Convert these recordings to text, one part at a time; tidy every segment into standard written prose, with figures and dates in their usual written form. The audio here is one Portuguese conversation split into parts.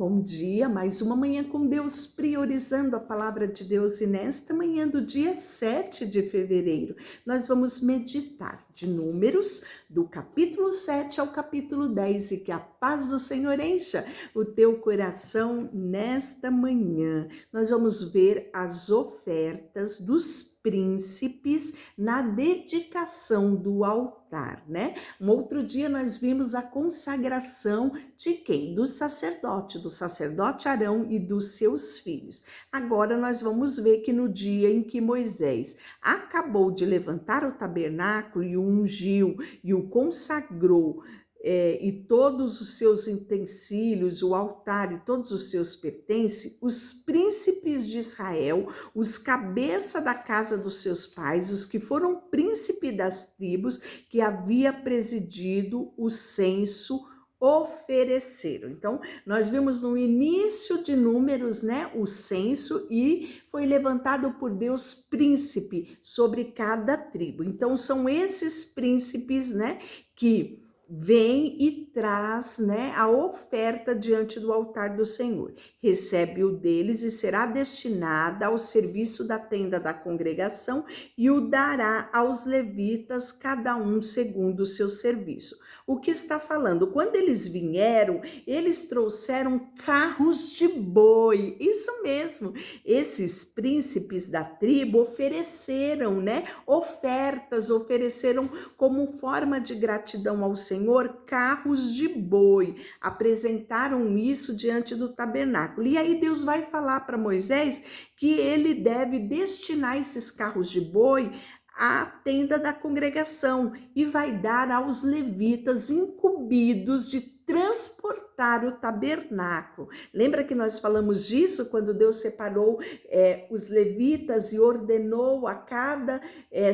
Bom dia, mais uma manhã com Deus, priorizando a palavra de Deus. E nesta manhã do dia 7 de fevereiro, nós vamos meditar de Números, do capítulo 7 ao capítulo 10, e que a paz do Senhor encha o teu coração nesta manhã. Nós vamos ver as ofertas dos príncipes na dedicação do altar, né? Um outro dia nós vimos a consagração de quem? Do sacerdote Arão e dos seus filhos. Agora nós vamos ver que no dia em que Moisés acabou de levantar o tabernáculo e o ungiu e o consagrou, e todos os seus utensílios, o altar e todos os seus pertences, os príncipes de Israel, os cabeça da casa dos seus pais, os que foram príncipe das tribos que havia presidido o censo, ofereceram. Então, nós vimos no início de Números, né, o censo, e foi levantado por Deus príncipe sobre cada tribo. Então, são esses príncipes, né, que vem e traz, né, a oferta diante do altar do Senhor. Recebe o deles e será destinada ao serviço da tenda da congregação e o dará aos levitas, cada um segundo o seu serviço. O que está falando? Quando eles vieram, eles trouxeram carros de boi. Isso mesmo. Esses príncipes da tribo ofereceram, né, ofertas, ofereceram como forma de gratidão ao Senhor carros de boi. Apresentaram isso diante do tabernáculo. E aí Deus vai falar para Moisés que ele deve destinar esses carros de boi à tenda da congregação e vai dar aos levitas incumbidos de transportar o tabernáculo. Lembra que nós falamos disso quando Deus separou os levitas e ordenou a cada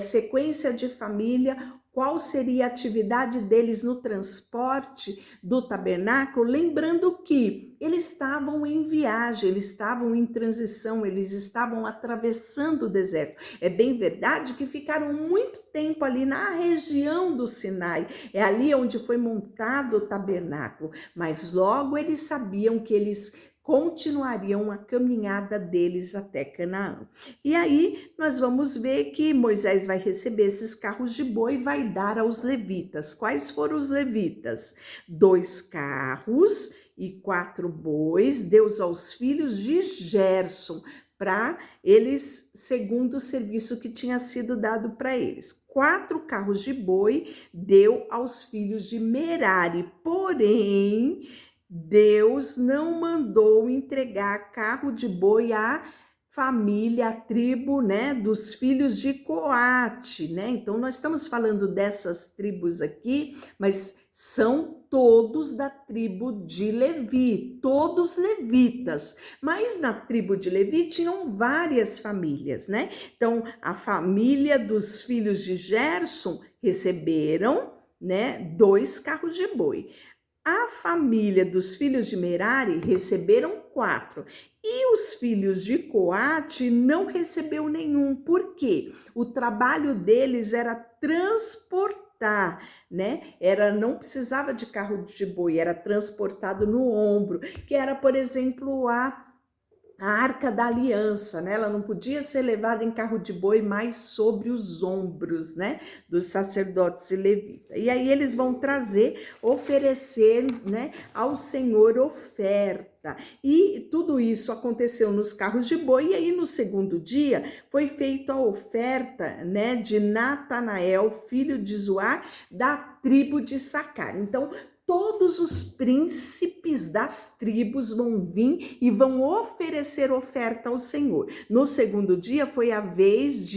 sequência de família qual seria a atividade deles no transporte do tabernáculo, lembrando que eles estavam em viagem, eles estavam em transição, eles estavam atravessando o deserto. É bem verdade que ficaram muito tempo ali na região do Sinai, é ali onde foi montado o tabernáculo, mas logo eles sabiam que eles continuariam a caminhada deles até Canaã. E aí nós vamos ver que Moisés vai receber esses carros de boi e vai dar aos levitas. Quais foram os levitas? 2 carros e 4 bois, deu aos filhos de Gerson, para eles, segundo o serviço que tinha sido dado para eles. 4 carros de boi deu aos filhos de Merari, porém Deus não mandou entregar carro de boi à família, a tribo, né, dos filhos de Coate, né? Então nós estamos falando dessas tribos aqui, mas são todos da tribo de Levi, todos levitas. Mas na tribo de Levi tinham várias famílias, né? Então a família dos filhos de Gerson receberam, né, 2 carros de boi. A família dos filhos de Merari receberam 4. E os filhos de Coate não recebeu nenhum. Por quê? O trabalho deles era transportar, né? Não precisava de carro de boi, era transportado no ombro, que era, por exemplo, a Arca da Aliança, né? Ela não podia ser levada em carro de boi, mas sobre os ombros, né, dos sacerdotes e levitas. E aí eles vão trazer, oferecer, né, ao Senhor oferta. E tudo isso aconteceu nos carros de boi. E aí no segundo dia foi feita a oferta, né, de Natanael, filho de Zoar, da tribo de Issacar. Então todos os príncipes das tribos vão vir e vão oferecer oferta ao Senhor. No segundo dia foi a vez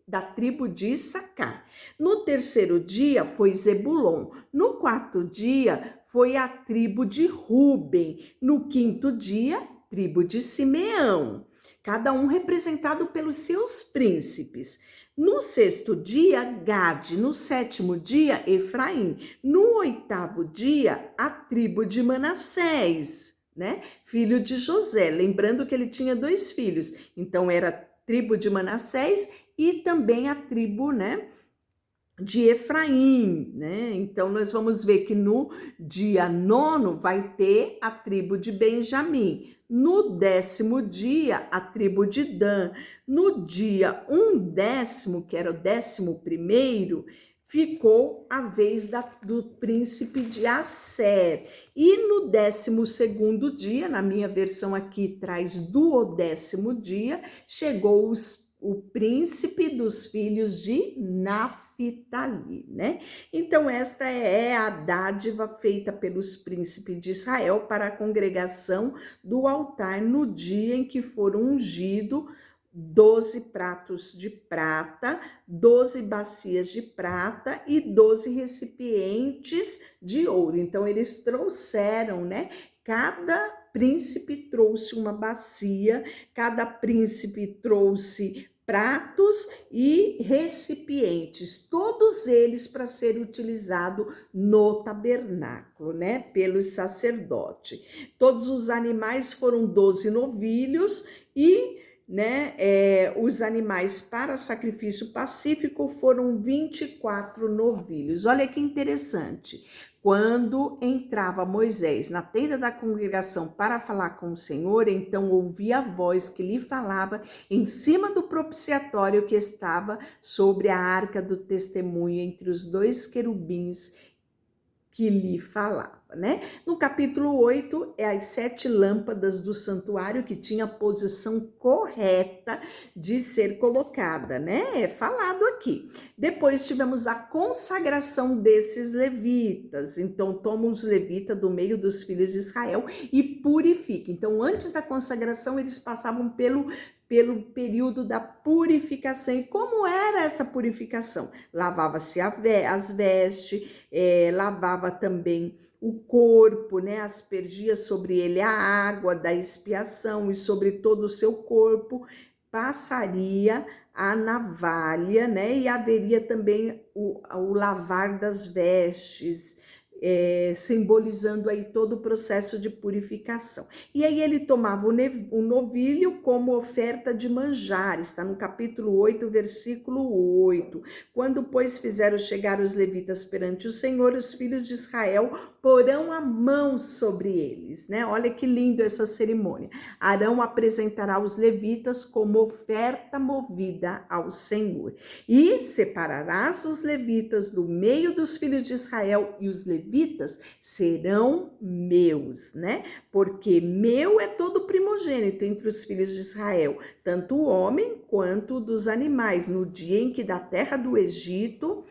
da tribo de Issacar. No terceiro dia foi Zebulon. No quarto dia foi a tribo de Ruben. No quinto dia, tribo de Simeão. Cada um representado pelos seus príncipes. No sexto dia, Gade. No sétimo dia, Efraim. No oitavo dia, a tribo de Manassés, né? Filho de José. Lembrando que ele tinha 2 filhos. Então, era a tribo de Manassés e também a tribo, né, de Efraim, né? Então nós vamos ver que no dia 9 vai ter a tribo de Benjamim. No 10º dia, a tribo de Dan. No dia 1/10, que era o 11º, ficou a vez do príncipe de Asser. E no 12º dia, na minha versão aqui traz do 10º dia, chegou o príncipe dos filhos de Naphtali, né? Então esta é a dádiva feita pelos príncipes de Israel para a congregação do altar no dia em que foram ungidos 12 pratos de prata, 12 bacias de prata e 12 recipientes de ouro. Então eles trouxeram, né? Cada príncipe trouxe uma bacia, cada príncipe trouxe pratos e recipientes, todos eles para ser utilizado no tabernáculo, né, pelos sacerdotes. Todos os animais foram 12 novilhos e os animais para sacrifício pacífico foram 24 novilhos. Olha que interessante. Quando entrava Moisés na tenda da congregação para falar com o Senhor, então ouvia a voz que lhe falava em cima do propiciatório que estava sobre a arca do testemunho, entre os 2 querubins que lhe falava, né? No capítulo 8, é as 7 lâmpadas do santuário que tinha a posição correta de ser colocada, né? É falado aqui. Depois tivemos a consagração desses levitas. Então, toma os levitas do meio dos filhos de Israel e purifica. Então, antes da consagração, eles passavam pelo período da purificação. E como era essa purificação? Lavava-se as vestes, lavava também o corpo, né? Aspergia sobre ele a água da expiação e sobre todo o seu corpo passaria a navalha, né? E haveria também o lavar das vestes, simbolizando aí todo o processo de purificação. E aí ele tomava o novilho como oferta de manjar, está no capítulo 8, versículo 8. Quando, pois, fizeram chegar os levitas perante o Senhor, os filhos de Israel porão a mão sobre eles, né? Olha que lindo essa cerimônia. Arão apresentará os levitas como oferta movida ao Senhor. E separarás os levitas do meio dos filhos de Israel, e os levitas serão meus, né? Porque meu é todo primogênito entre os filhos de Israel, tanto o homem quanto dos animais, no dia em que da terra do Egito,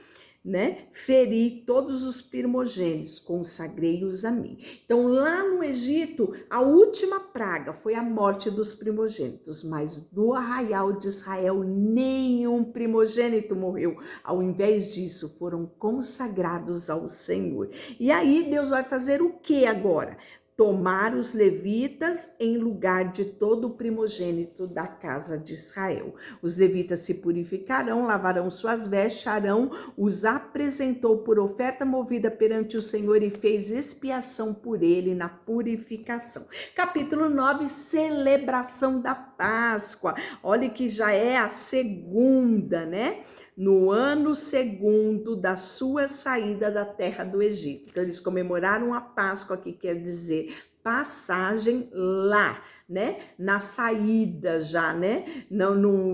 né, feri todos os primogênitos, consagrei-os a mim. Então, lá no Egito, a última praga foi a morte dos primogênitos, mas do arraial de Israel, nenhum primogênito morreu. Ao invés disso, foram consagrados ao Senhor. E aí, Deus vai fazer o que agora? Tomar os levitas em lugar de todo o primogênito da casa de Israel. Os levitas se purificarão, lavarão suas vestes, Arão os apresentou por oferta movida perante o Senhor e fez expiação por ele na purificação. Capítulo 9, celebração da Páscoa. Olha que já é a segunda, né? No ano 2º da sua saída da terra do Egito. Então, eles comemoraram a Páscoa, que quer dizer passagem lá, né? Na saída já, né?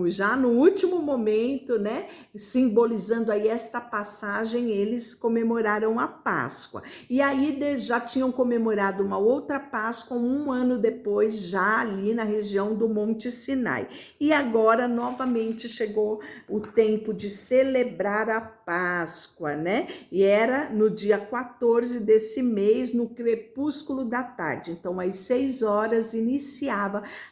Já no último momento, né? Simbolizando aí esta passagem, eles comemoraram a Páscoa. E aí já tinham comemorado uma outra Páscoa 1 ano depois, já ali na região do Monte Sinai. E agora, novamente, chegou o tempo de celebrar a Páscoa, né? E era no dia 14 desse mês, no crepúsculo da tarde. Então, às 6 horas, iniciava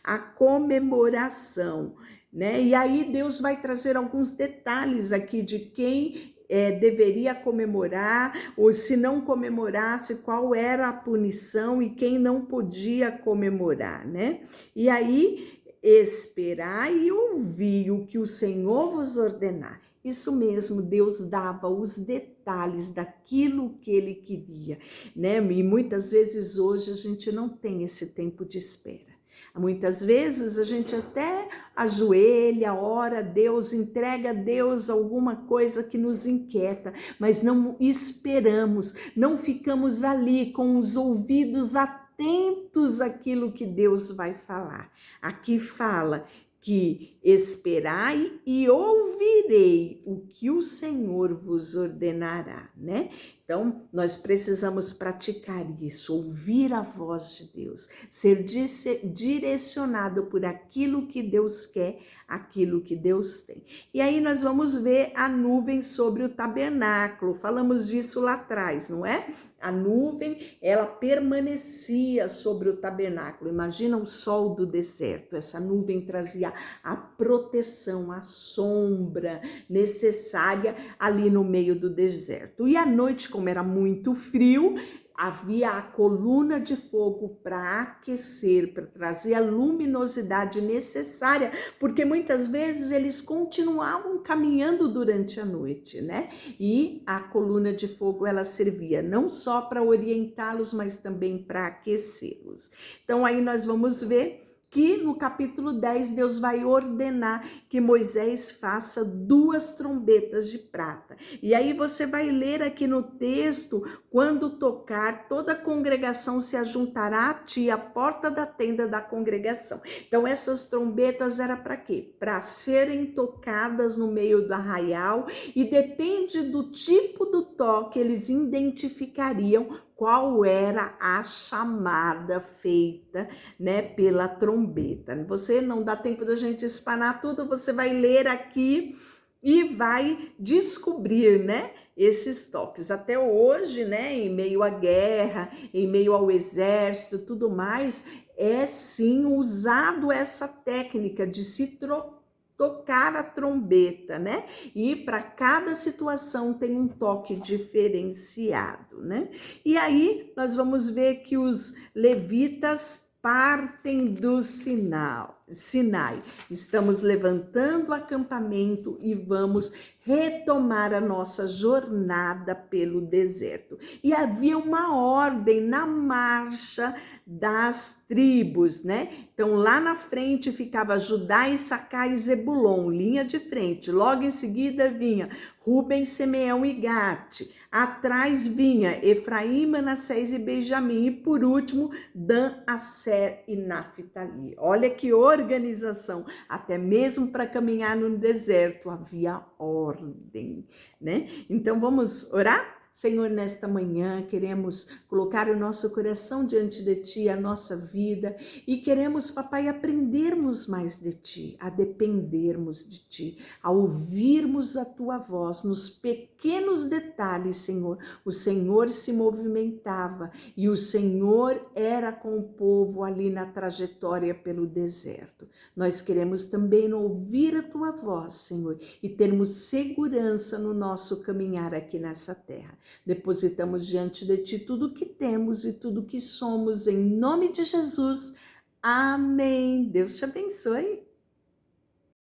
a comemoração, né? E aí Deus vai trazer alguns detalhes aqui de quem deveria comemorar, ou se não comemorasse, qual era a punição e quem não podia comemorar, né? E aí, esperai e ouvi o que o Senhor vos ordenar. Isso mesmo, Deus dava os detalhes daquilo que ele queria, né? E muitas vezes hoje a gente não tem esse tempo de espera. Muitas vezes a gente até ajoelha, ora a Deus, entrega a Deus alguma coisa que nos inquieta, mas não esperamos, não ficamos ali com os ouvidos atentos àquilo que Deus vai falar. Aqui fala que esperai e ouvirei o que o Senhor vos ordenará, né? Então, nós precisamos praticar isso, ouvir a voz de Deus, ser direcionado por aquilo que Deus quer, aquilo que Deus tem. E aí nós vamos ver a nuvem sobre o tabernáculo, falamos disso lá atrás, não é? A nuvem, ela permanecia sobre o tabernáculo. Imagina o sol do deserto, essa nuvem trazia a proteção, a sombra necessária ali no meio do deserto. E à noite, como era muito frio, havia a coluna de fogo para aquecer, para trazer a luminosidade necessária, porque muitas vezes eles continuavam caminhando durante a noite, né? E a coluna de fogo, ela servia não só para orientá-los, mas também para aquecê-los. Então aí nós vamos ver que no capítulo 10 Deus vai ordenar que Moisés faça 2 trombetas de prata. E aí você vai ler aqui no texto, quando tocar, toda a congregação se ajuntará a ti, à porta da tenda da congregação. Então essas trombetas era para quê? Para serem tocadas no meio do arraial, e depende do tipo do toque, eles identificariam qual era a chamada feita, né, pela trombeta. Você não dá tempo da gente espanar tudo, você vai ler aqui e vai descobrir, né, esses toques. Até hoje, né, em meio à guerra, em meio ao exército, tudo mais, é sim usado essa técnica de se tocar a trombeta, né? E para cada situação tem um toque diferenciado, né? E aí nós vamos ver que os levitas partem do Sinai. Estamos levantando o acampamento e vamos retomar a nossa jornada pelo deserto. E havia uma ordem na marcha das tribos, né? Então lá na frente ficava Judá, Issacar e Zebulon, linha de frente. Logo em seguida vinha Ruben, Simeão e Gate. Atrás vinha Efraim, Manassés e Benjamim. E por último, Dan, Asser e Naftali. Olha que organização. Até mesmo para caminhar no deserto havia ordem, né? Então vamos orar? Senhor, nesta manhã queremos colocar o nosso coração diante de Ti, a nossa vida, e queremos, Papai, aprendermos mais de Ti, a dependermos de Ti, a ouvirmos a Tua voz nos pequenos detalhes, Senhor. O Senhor se movimentava e o Senhor era com o povo ali na trajetória pelo deserto. Nós queremos também ouvir a Tua voz, Senhor, e termos segurança no nosso caminhar aqui nessa terra. Depositamos diante de Ti tudo o que temos e tudo o que somos, em nome de Jesus. Amém. Deus te abençoe.